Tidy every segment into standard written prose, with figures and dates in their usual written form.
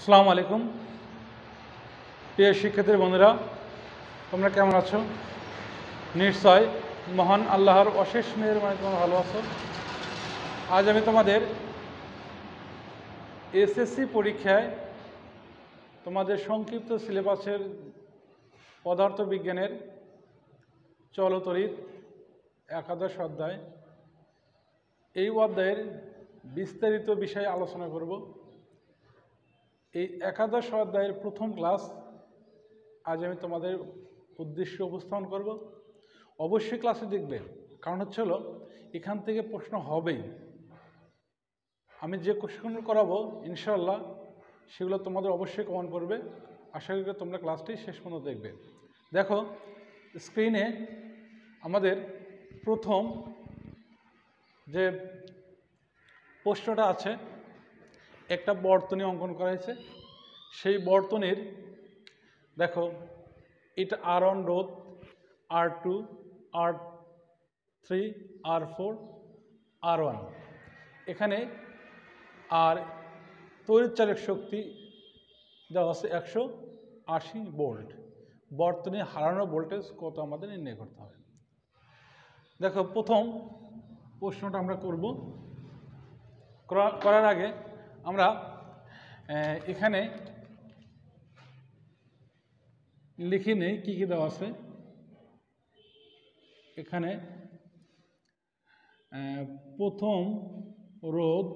আসসালামু আলাইকুম প্রিয় শিক্ষার্থী বন্ধুরা, তোমরা কেমন আছো? নিশ্চয় মহান আল্লাহর অশেষ মেহেরবানি তোমরা ভালো আছো। আজ আমি তোমাদের এসএসসি পরীক্ষায় তোমাদের সংক্ষিপ্ত সিলেবাসের পদার্থবিজ্ঞানের চলতরিৎ একাদশ অধ্যায়, এই অধ্যায়ের বিস্তারিত বিষয়ে আলোচনা করব। এই একাদশ অধ্যায়ের প্রথম ক্লাস আজ আমি তোমাদের উদ্দেশ্যে উপস্থাপন করব। অবশ্যই ক্লাসে দেখবে, কারণ হলো এখান থেকে প্রশ্ন হবেই। আমি যে কোশ্চেনগুলো করাবো ইনশাআল্লাহ সেগুলো তোমাদের অবশ্যই কমন করবে। আশা করি তোমরা ক্লাসটি শেষ পর্যন্ত দেখবে। দেখো স্ক্রিনে আমাদের প্রথম যে প্রশ্নটা আছে, একটা বর্তনী অঙ্কন করা হয়েছে। সেই বর্তনীর দেখো এটা R1 রোধ, R2, R3, R4, R1। এখানে আর তড়িৎচালক শক্তি দেওয়া আছে 180 ভোল্ট। বর্তনী হারানো ভোল্টেজ কত আমাদের নির্ণয় করতে হবে। দেখো প্রথম প্রশ্নটা আমরা করব। করার আগে আমরা এখানে লিখে নেই কী কী দেওয়া আছে। এখানে প্রথম রোধ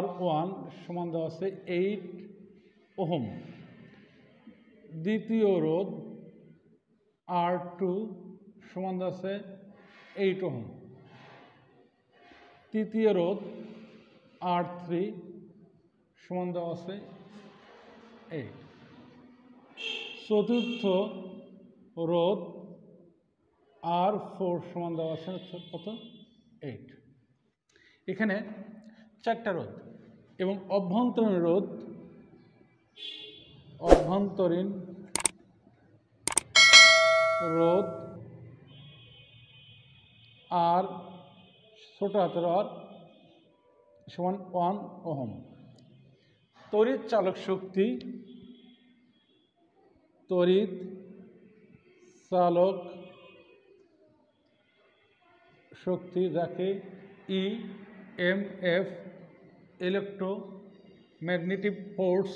R1 সমান দেওয়া আছে 8 ওহম। দ্বিতীয় রোধ R2 সমান দেওয়া আছে 8 ওহম। তৃতীয় রোধ R3 সমান দেওয়া আছে 8। চতুর্থ রোধ R4 সমান দেওয়া আছে কত? 8। এখানে চারটা রোধ এবং অভ্যন্তরীণ রোধ আর ছোট হাতের আর সমান 1 ওহম। তড়িৎ চালক শক্তি যাকে EMF ইলেকট্রোম্যাগনেটিক ফোর্স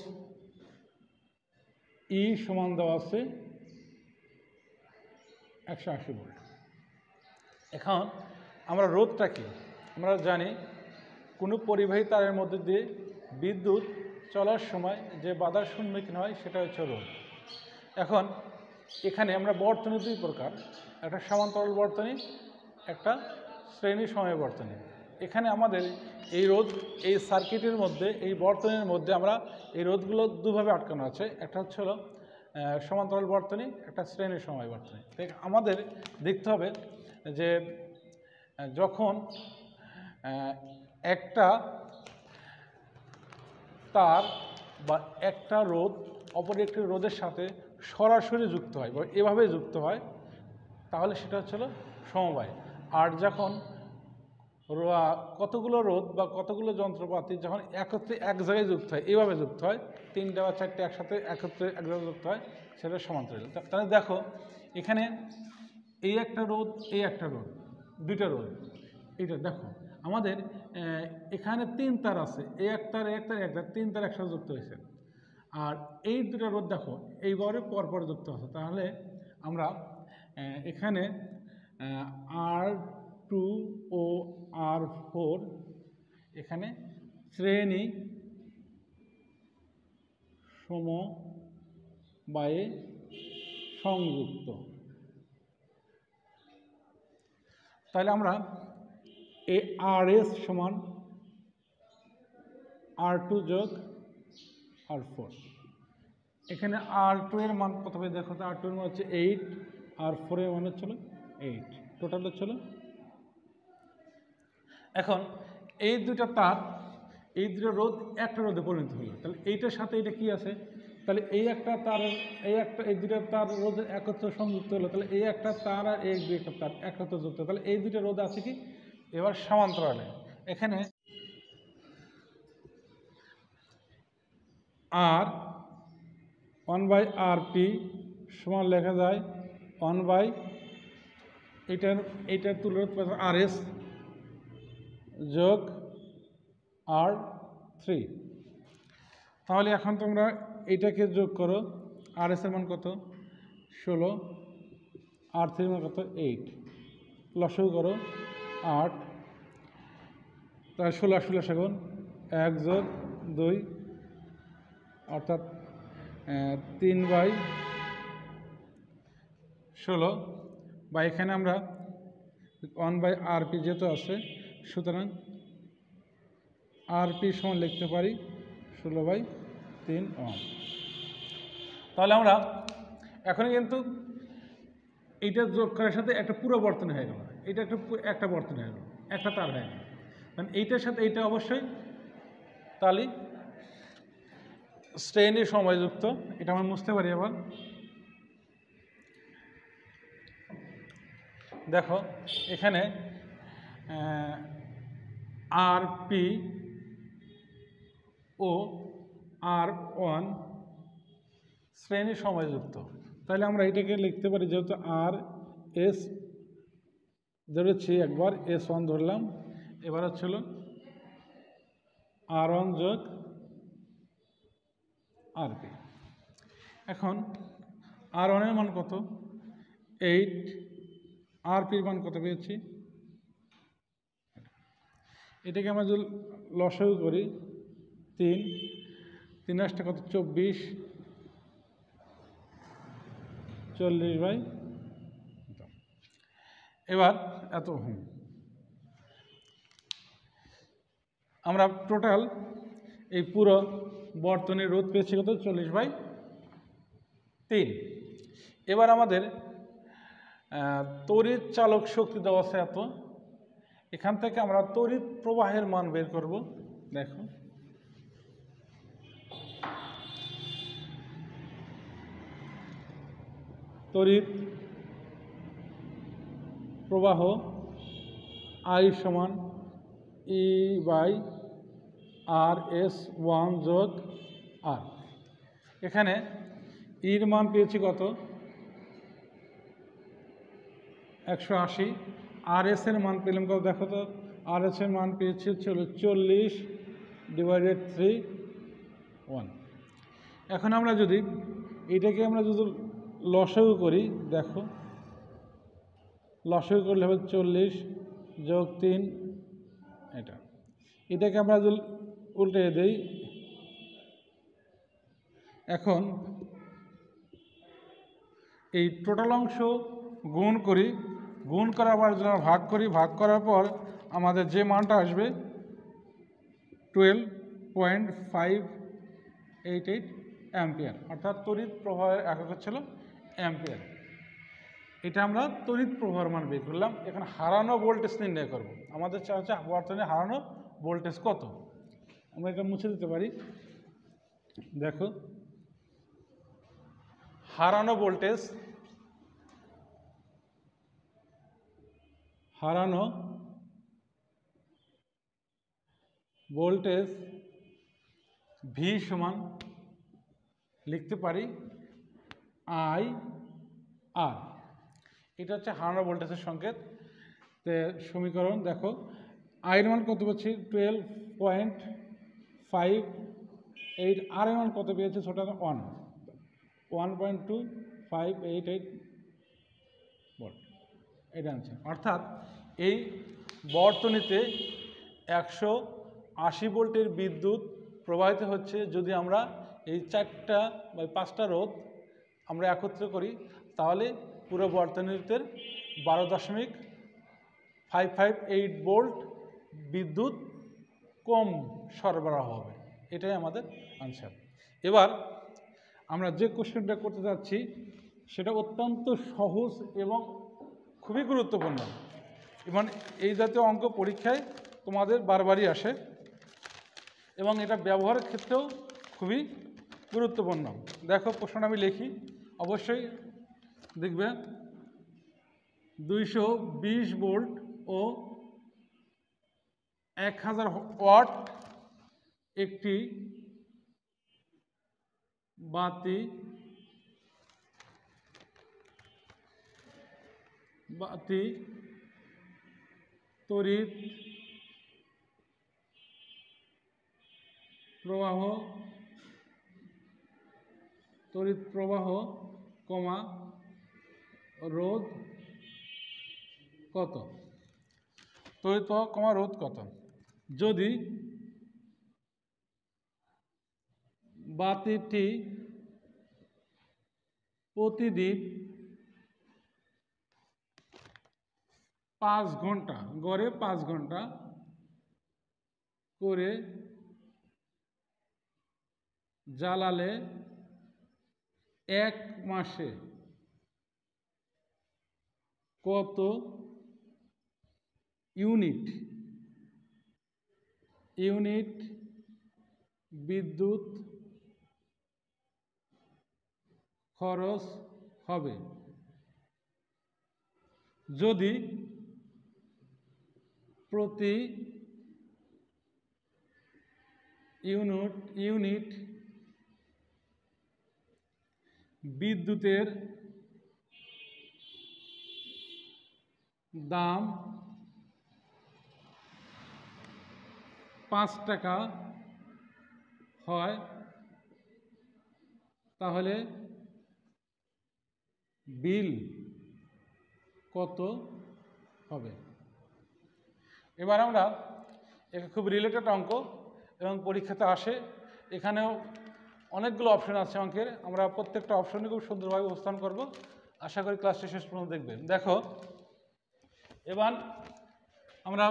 E সমান দেওয়া আছে 180 ভোল্ট। এখন আমরা রোধটা কি আমরা জানি, কোনো পরিবাহী তারের মধ্যে দিয়ে বিদ্যুৎ চলার সময় যে বাধার সম্মুখীন হয় সেটা হচ্ছে রোধ। এখন এখানে আমরা বর্তনী দুই প্রকার, একটা সমান্তরাল বর্তনী, একটা শ্রেণী সময় বর্তনী। এখানে আমাদের এই সার্কিটের মধ্যে, এই বর্তনীর মধ্যে আমরা এই রোধগুলো দুভাবে আটকানো আছে। একটা হচ্ছে সমান্তরাল বর্তনী, একটা শ্রেণী সময় বর্তনী। আমাদের দেখতে হবে যে যখন একটা তার বা একটা রোধ অপর একটি রোধের সাথে সরাসরি যুক্ত হয় বা এভাবে যুক্ত হয়, তাহলে সেটা হচ্ছে সমবায়। আর যখন কতগুলো রোধ বা কতগুলো যন্ত্রপাতি যখন একত্রে এক জায়গায় যুক্ত হয়, এভাবে যুক্ত হয়, তিনটা বা চারটে একসাথে একত্রে এক জায়গায় যুক্ত হয়, সেটা সমান্তরাল। তাহলে দেখো এখানে এই একটা রোধ, এই একটা রোধ, দুইটা রোধ। এইটা দেখো আমাদের এখানে তিন তার আছে, এই এক তার, এক তার, এক তার, তিন তার একসাথে যুক্ত হয়েছে। আর এই দুটা রোধ দেখো এইভাবে পরপর যুক্ত আছে। তাহলে আমরা এখানে R2 ও R4 এখানে শ্রেণী সমবায়ে সংযুক্ত। তাহলে আমরা এই RS সমান R2 যোগ R4। এখানে R2 এর মান কত হবে দেখো তো, R2 এর মান হচ্ছে 8, R4 এর মান হচ্ছিল 8, টোটাল হচ্ছিল। এখন এই দুটা তার, এই দুটো রোধ একটা রোধে পরিণত হলো। তাহলে এইটার সাথে এটা কি আছে, তাহলে এই একটা তার, এই দুটা তার রোধ একত্রে সংযুক্ত হলো। তাহলে এই একটা তার আর এই দুইটা তার একত্রে যুক্ত, তাহলে এই দুটো রোধ আছে কি এবার সমান্তরালে। এখানে আর 1/RP সমান লেখা যায় 1 এইটার তুলনায় RS যোগ R3। তাহলে এখন তোমরা এইটাকে যোগ করো, RS এর মান কত 16, R3 এর মান কত 8, লসাগু করো 8, তাহলে 16 1 যোগ 2 অর্থাৎ 3/16, বা এখানে আমরা 1/RP যেহেতু আছে সুতরাং RP সমান লিখতে পারি 16/3 ওহম। তাহলে আমরা এখন কিন্তু এইটা যোগ করার সাথে একটা পুরো বর্তনী হয়ে গেল, এটা একটা বর্তনী হয়ে গেল, একটা তার হয়ে গেল, মানে এইটার সাথে এইটা অবশ্যই তাহলে শ্রেণী সময়যুক্ত। এটা আমরা মুছতে পারি। আবার দেখো এখানে RP ও R1 শ্রেণী সময়যুক্ত। তাহলে আমরা এটাকে লিখতে পারি, যেহেতু RS ধরেছি একবার, S1 ধরলাম, এবার হচ্ছিল R1 যোগ RP। এখন R1 এর মান কত 8, RP এর মান কত পেয়েছি, এটাকে আমরা যদি লসাগু করি 3, 3 আসটা কত 24, 40/, এবার এত ওহম। আমরা টোটাল এই পুরো বর্তনীর রোধ পেয়েছি কত 40/3। এবার আমাদের তড়িৎ চালক শক্তি দেওয়া আছে এত, এখান থেকে আমরা তড়িৎ প্রবাহের মান বের করব। দেখো তড়িৎ প্রবাহ I সমান E/RS1 যোগ R। এখানে এর মান পেয়েছি কত 180, RS এর মান পেলাম কত দেখো তো, RS এর মান পেয়েছি 40/3(1). এখন আমরা যদি এটাকে আমরা যদি লসাগু করি, দেখো লসাগু করলে হবে 40 যোগ 3, এটাকে আমরা যদি উল্টে দেই, এখন এই টোটাল অংশ গুণ করি, গুণ করার পর যদি আমরা ভাগ করি, ভাগ করার পর আমাদের যে মানটা আসবে 12.588 অ্যাম্পিয়ার, অর্থাৎ তড়িৎ প্রবাহের একক ছিল অ্যাম্পিয়ার। এটা আমরা তড়িৎ প্রবাহের মান বের করলাম। এখন হারানো ভোল্টেজ নির্ণয় করব। আমাদের চাই হচ্ছে বর্তমানে হারানো ভোল্টেজ কত। আমরা এটা মুছে দিতে পারি। দেখো হারানো ভোল্টেজ V সমান লিখতে পারি IR। এটা হচ্ছে হারানো ভোল্টেজের সংকেত। সমীকরণ দেখো I এর মান কত পাচ্ছি 12.588, R এর মান কত পেয়েছে ছোট 1.2588 ভোল্ট, এটা আনছে। অর্থাৎ এই বর্তনীতে 180 ভোল্টের বিদ্যুৎ প্রবাহিত হচ্ছে। যদি আমরা এই 4টা বা 5টা রোধ আমরা একত্র করি, তাহলে পুরো বর্তনীতে 12.558 ভোল্ট বিদ্যুৎ কম সরবরাহ হবে। এটাই আমাদের আনসার। এবার আমরা যে কোশ্চেনটা করতে যাচ্ছি সেটা অত্যন্ত সহজ এবং খুবই গুরুত্বপূর্ণ, এবং এই জাতীয় অঙ্ক পরীক্ষায় তোমাদের বারবারই আসে এবং এটা ব্যবহারের ক্ষেত্রেও খুবই গুরুত্বপূর্ণ। দেখো প্রশ্নটা আমি লিখি, অবশ্যই দেখবে 220 ভোল্ট ও 1000 ওয়াট একটি বাতি বাতি তড়িৎ প্রবাহ কমা রোধ কত। তড়িৎ প্রবাহ কমা রোধ কত। যদি বাতিটি প্রতিদিন 5 ঘন্টা গড়ে 5 ঘন্টা করে জ্বালালে 1 মাসে কত ইউনিট বিদ্যুৎ খরচ হবে। যদি প্রতি ইউনিট বিদ্যুতের দাম 5 টাকা হয় তাহলে বিল কত হবে। এবার আমরা এটা খুব রিলেটেড অঙ্ক এবং পরীক্ষাতে আসে। এখানেও অনেকগুলো অপশন আছে অঙ্কের, আমরা প্রত্যেকটা অপশনে খুব সুন্দরভাবে উপস্থাপন করব। আশা করি ক্লাসটি শেষ পর্যন্ত দেখবেন। দেখো এবার আমরা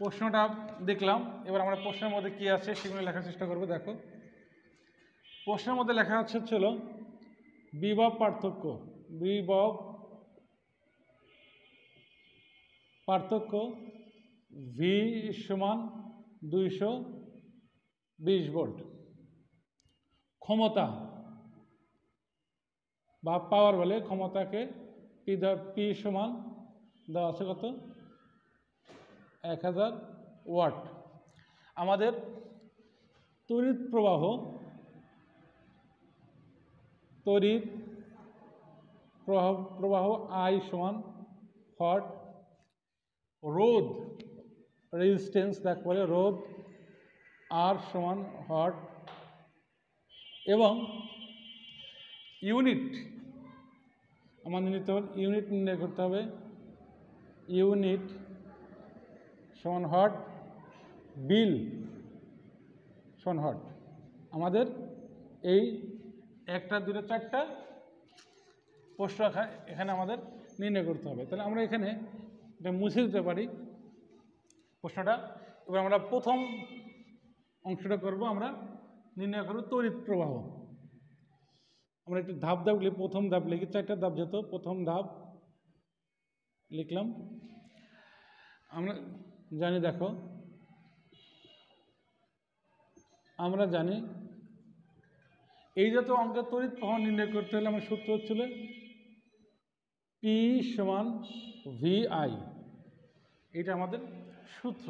প্রশ্নটা দেখলাম, এবার আমরা প্রশ্নের মধ্যে কি আছে সেগুলো লেখার চেষ্টা করব। দেখো প্রশ্নের মধ্যে লেখা হচ্ছিল বিভব পার্থক্য ভি সমান 220 ভোল্ট। ক্ষমতা বা পাওয়ার বলে, ক্ষমতাকে পি সমান দেওয়া আছে কত 1000 ওয়াট। আমাদের তড়িৎ প্রবাহ আই সমান ওয়াট। রোধ রেজিস্ট্যান্স দেখ বলে রোধ আর সমান ওয়াট। এবং ইউনিট আমাদের নিতে হবে, ইউনিট নির্ণয় করতে হবে, ইউনিট সমান ওয়াট, বিল সমান ওয়াট। আমাদের এই 1টা 2টা 4টা প্রশ্ন এখানে আমাদের নির্ণয় করতে হবে। তাহলে আমরা এখানে এটা মুছে দিতে পারি প্রশ্নটা। এবার আমরা প্রথম অংশটা করব, আমরা নির্ণয় করব তড়িৎ প্রবাহ। আমরা একটু ধাপ লিখি, প্রথম ধাপ লিখি, 4টা ধাপ যেত। প্রথম ধাপ লিখলাম, আমরা জানি, দেখো আমরা জানি এই যত অঙ্কের তড়িৎ প্রবাহ নির্ণয় করতে হলে আমার সূত্র হচ্ছিল পি সমান ভিআই। এটা আমাদের সূত্র,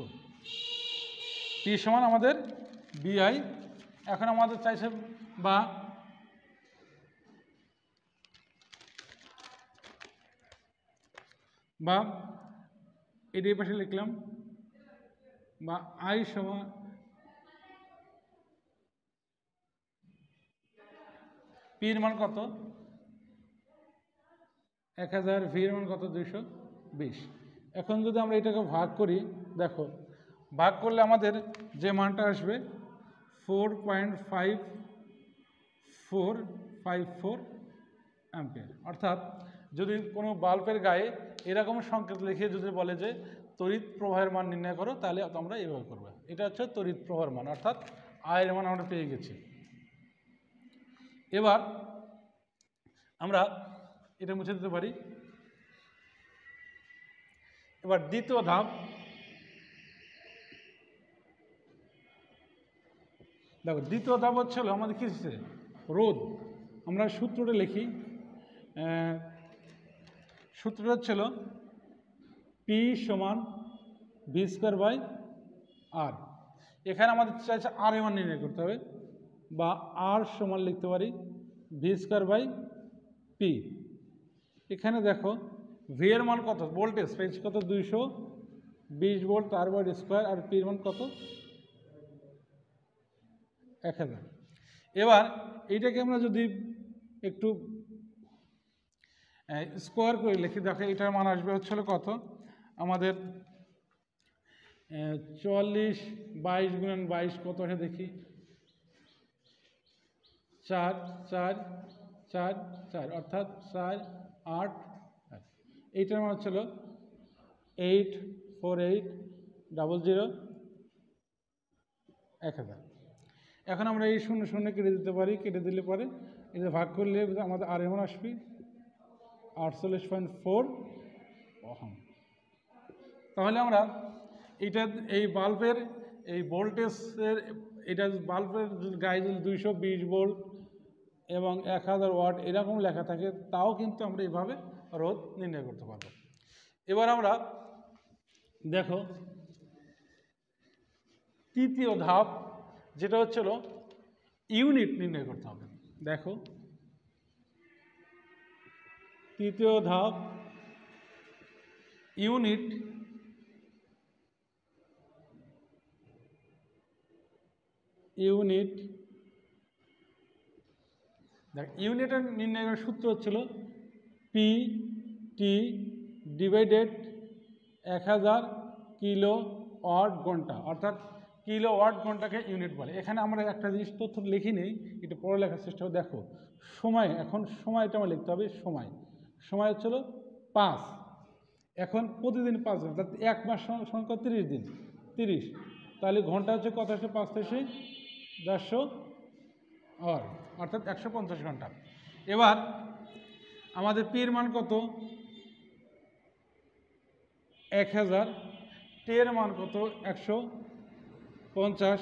পি সমান আমাদের ভিআই। এখন আমাদের চাইছে বা এটাই পাশে লিখলাম বা আই সমান পির মান কত 1000, ভির মান কত 220। এখন যদি আমরা এটাকে ভাগ করি, দেখো ভাগ করলে আমাদের যে মানটা আসবে 4.5454 অ্যাম্পিয়ার। অর্থাৎ যদি কোনো বাল্বের গায়ে এরকম সংকেত লিখে যদি বলে যে তড়িৎ প্রবাহের মান নির্ণয় করো, তাহলে আমরা এভাবে করবো। এটা হচ্ছে তড়িৎ প্রবাহের মান, অর্থাৎ আয়ের মান আমরা পেয়ে গেছি। এবার আমরা এটা মুছে দিতে পারি। এবার দ্বিতীয় ধাপ, দেখো দ্বিতীয় ধাপ হচ্ছিল আমাদের কি হচ্ছে রোধ। আমরা সূত্রটা লিখি, সূত্রটা হচ্ছিল পি সমান ভি স্কোয়ার বাই আর। এখানে আমাদের চাইছে আর এর মান নির্ণয় করতে হবে। বা আর সমান লিখতে পারি ভি স্কয়ার বাই পি। এখানে দেখো ভি এর মান কত, ভোল্টেজ পেয়েছি কত 220 ভোল্ট, তার স্কোয়ার, আর পির মান কত 1000। এবার এইটাকে আমরা যদি একটু স্কোয়ার করে লিখি, দেখো এটার মান আসবে হচ্ছিল কত আমাদের 44 22 গুণন 22 কত আসে দেখি, 4 4 4 4 অর্থাৎ 4 8। এইটার মান হচ্ছিল 84800 1000। এখন আমরা এই শূন্য শূন্য কেটে দিতে পারি, কেটে দিলে পরে এটা ভাগ করলে আমাদের আর এমন আসবে 48.4 ওহম। তাহলে আমরা এটা এই বাল্বের এই ভোল্টেজের, এটা বাল্বের গায়ে যদি 220 ভোল্ট এবং 1000 ওয়াট এরকম লেখা থাকে, তাও কিন্তু আমরা এইভাবে রোধ নির্ণয় করতে পারবো। এবার আমরা দেখো তৃতীয় ধাপ, যেটা হচ্ছিল ইউনিট নির্ণয় করতে হবে। দেখো তৃতীয় ধাপ ইউনিট। ইউনিটের নির্ণয়ের সূত্র হচ্ছিল P T divided 1000 kilowatt ঘন্টা, অর্থাৎ কিলো ওয়াট ঘন্টাকে ইউনিট বলে। এখানে আমরা একটা জিনিস তথ্য লিখি নেই, এটা পরে লেখার চেষ্টা করে। দেখো সময়, এখন সময়টা আমার লিখতে হবে। সময় হচ্ছিল 5, এখন প্রতিদিন 5 ঘন্টা, অর্থাৎ এক মাস সংখ্যা 30 দিন, 30, তাহলে ঘন্টা হচ্ছে কত আসে 5 থেকে 400 আওয়ার, অর্থাৎ 150 ঘন্টা। এবার আমাদের পির মান কত 1000, টের মান কত 150।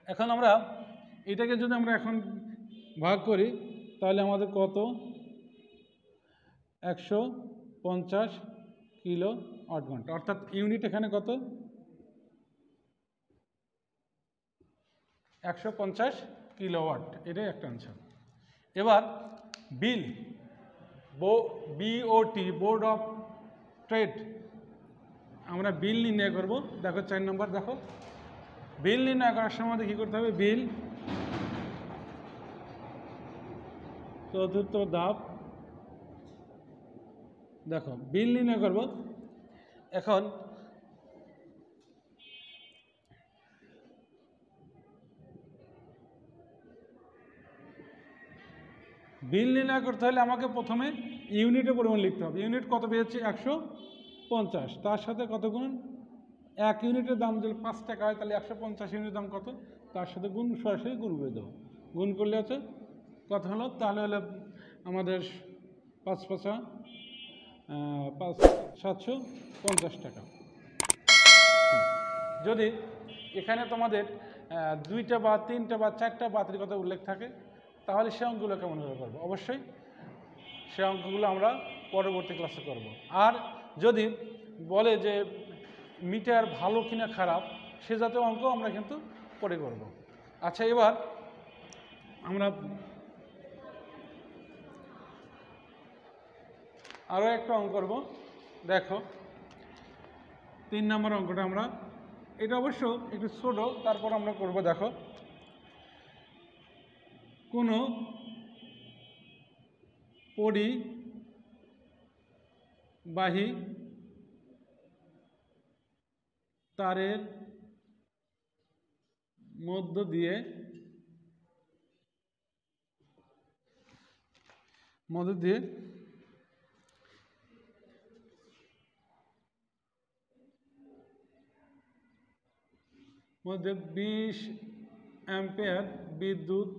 এখন আমরা এটাকে যদি আমরা এখন ভাগ করি, তাহলে আমাদের কত 150 কিলো ওয়াট ঘন্টা, অর্থাৎ ইউনিট এখানে কত 150 কিলোওয়াট, এটাই একটা আনসার। এবার বিল, BOT বোর্ড অফ ট্রেড, আমরা বিল নির্ণয় করব। দেখো 4 নম্বর, দেখো বিল নির্ণয় করার সময় কী করতে হবে, বিল চতুর্থ ধাপ। দেখো বিল নির্ণয় করব। এখন বিল নির্ণয় করতে হলে আমাকে প্রথমে ইউনিটের পরিমাণ লিখতে হবে। ইউনিট কত পেয়েছি 150, তার সাথে কত গুণ, 1 ইউনিটের দাম যদি 5 টাকা হয়, তাহলে 150 ইউনিটের দাম কত, তার সাথে গুণ, সরাসরি গুণ করে দেবো। গুণ করলে হচ্ছে কত হলো, তাহলে হলে আমাদের 5 5 750 টাকা। যদি এখানে তোমাদের 2টা বা 3টা বা 4টা বাতিল কথা উল্লেখ থাকে, তাহলে সে অঙ্কগুলো কেমন করে করবো, অবশ্যই সে অঙ্কগুলো আমরা পরবর্তী ক্লাসে করব। আর যদি বলে যে মিটার ভালো কিনা খারাপ, সে জাতীয় অঙ্ক আমরা কিন্তু পরে করব। আচ্ছা, এবার আমরা আরও একটা অঙ্ক করব। দেখো 3 নম্বর অঙ্কটা আমরা, এটা অবশ্য একটু ছোট, তারপর আমরা করব। দেখো কোনো পরিবাহী তারের মধ্য দিয়ে মধ্যে 20 অ্যাম্পিয়ার বিদ্যুৎ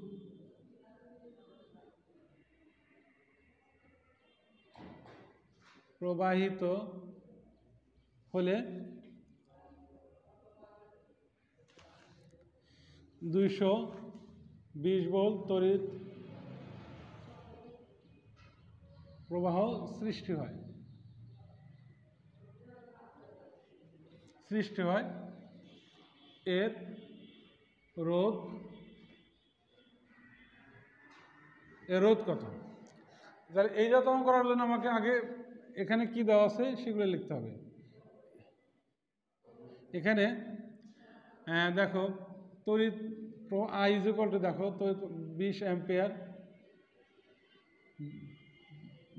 প্রবাহিত হলে 220 ভোল্ট তড়িৎ প্রবাহ সৃষ্টি হয়। এর রোধ কত। তাহলে এই যতন করার জন্য আমাকে আগে এখানে কি দেওয়া আছে সেগুলো লিখতে হবে। এখানে দেখো তড়িৎ আই ইজ ইকুয়াল টু, দেখো তড়িৎ 20 অ্যাম্পিয়ার,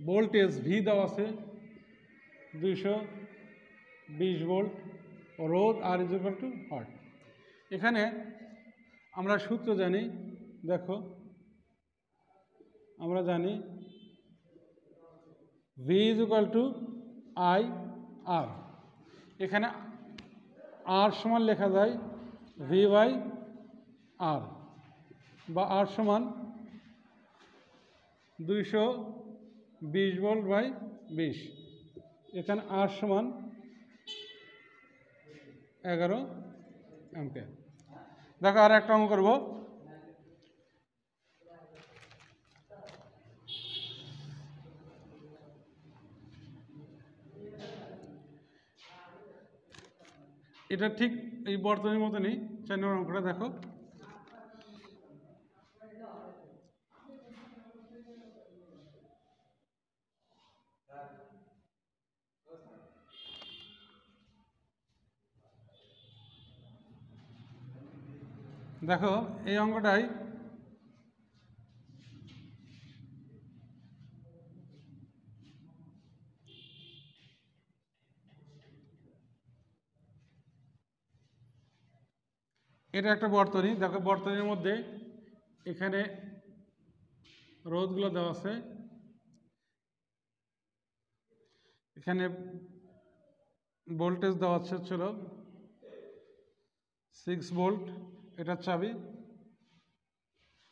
ভোল্টেজ ভি দেওয়া আছে 220 ভোল্ট, রোধ R is equal to watt. এখানে আমরা সূত্র জানি, দেখো আমরা জানি V is equal to I R. এখানে আর সমান লেখা যায় ভি বাই আর, বা আর সমান 220 ভোল্ট বাই 20। এখানে আর সমান 11 অ্যাম্পিয়ার। দেখো আর একটা অঙ্ক করবো। এটা ঠিক এই বর্তনীর মতনই 4 নম্বর অঙ্কটা দেখো। দেখো এই অঙ্কটাই এটা একটা বর্তনী। দেখো বর্তনীর মধ্যে এখানে রোধগুলো দেওয়া আছে, এখানে ভোল্টেজ দেওয়া আছে ছিল 6 ভোল্ট, এটা চাবি।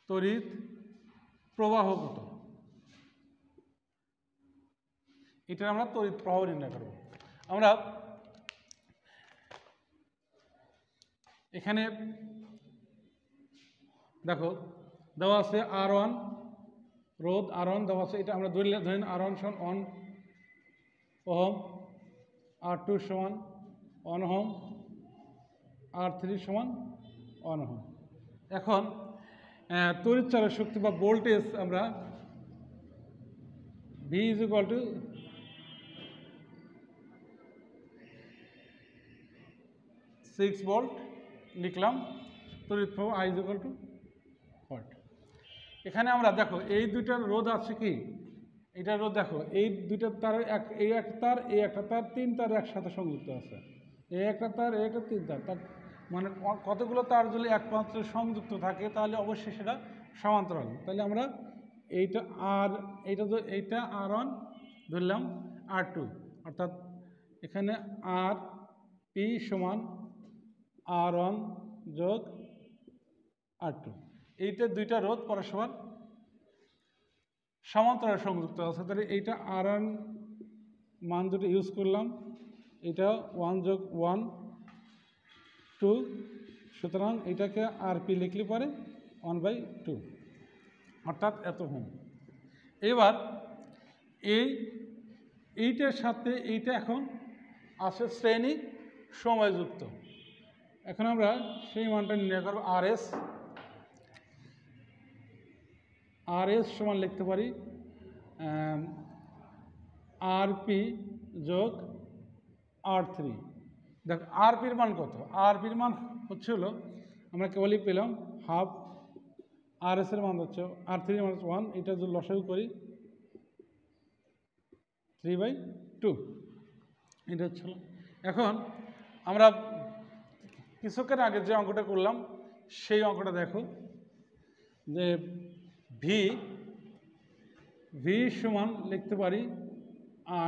তড়িৎ প্রবাহ কত, এটা আমরা তড়িৎ প্রবাহ নির্ণয় করব। আমরা এখানে দেখো দেওয়া আছে R1 রোধ, R1 দেওয়া আছে, এটা আমরা ধরেন R1 সমান 1 ওহম, R2 সমান 1 ওহম, R3 সমান 1 ওহম। এখন তড়িৎ চালক শক্তি বা ভোল্টেজ আমরা V is equal to 6 volt লিখলাম, তড়িৎ প্রবাহ I is equal to watt. এখানে আমরা দেখো এই দুইটার রোধ আছে কি, এটা রোধ দেখো এই দুইটার তার এই একটা তার, এই একটা তার, 3 তার একসাথে সংযুক্ত আছে। এই একটা তার, এই একটা 3 তার, তার মানে কতগুলো তার যদি একমাত্র সংযুক্ত থাকে তাহলে অবশ্যই সেটা সমান্তরাল। তাহলে আমরা এইটা আর এইটা R1 ধরলাম R2, অর্থাৎ এখানে আর পি সমান R1 যোগ R2। এইটা দুইটা রোধ পরস্পর সমান্তরাল সংযুক্ত আছে। তাহলে এইটা R1 মান দুটো ইউজ করলাম, এটা 1 যোগ 1 2, সুতরাং এটাকে RP লিখলে পরে 1/2, অর্থাৎ এত ওহম। এবার এইটার সাথে এইটা এখন আছে শ্রেণী সময়যুক্ত। এখন আমরা সেই মানটা নির্ণয় করব। RS সমান লিখতে পারি RP যোগ R3। দেখ RPর মান কত, RPর মান হচ্ছে হলো আমরা কেবলই পেলাম হাফ, RS এর মান হচ্ছে R3 মান 1, এটা যদি লসাগু করি 3/2, এটা হচ্ছিল। এখন আমরা কিছুক্ষণ আগে যে অঙ্কটা করলাম সেই অঙ্কটা দেখো, যে ভি সমান লিখতে পারি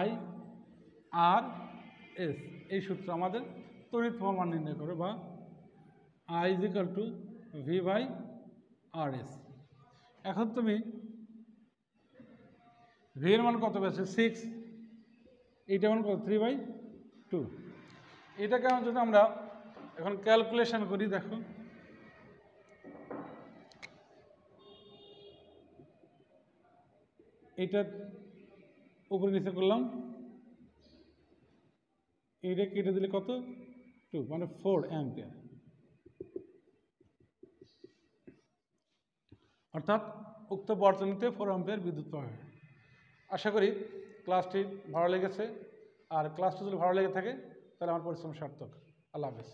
IRS। এই সূত্র আমাদের তড়িৎ প্রবাহ মান নির্ণয় করে, বা I is equal two V/RS। এখন তুমি ভি এর মান কত পেয়েছে 6, এইটা মান কত 3/2। এটাকে যদি আমরা এখন ক্যালকুলেশন করি, দেখো এইটা উপরে নিচে করলাম, এইটা কেটে দিলে কত 2, মানে 4 অ্যাম্পিয়ার। অর্থাৎ উক্ত বর্তনীতে 4 অ্যাম্পিয়ার বিদ্যুৎ পাওয়া যাবে। আশা করি ক্লাসটি ভালো লেগেছে, আর ক্লাসটি যদি ভালো লেগে থাকে তাহলে আমার পরিশ্রম সার্থক। আল্লাহ হাফেজ।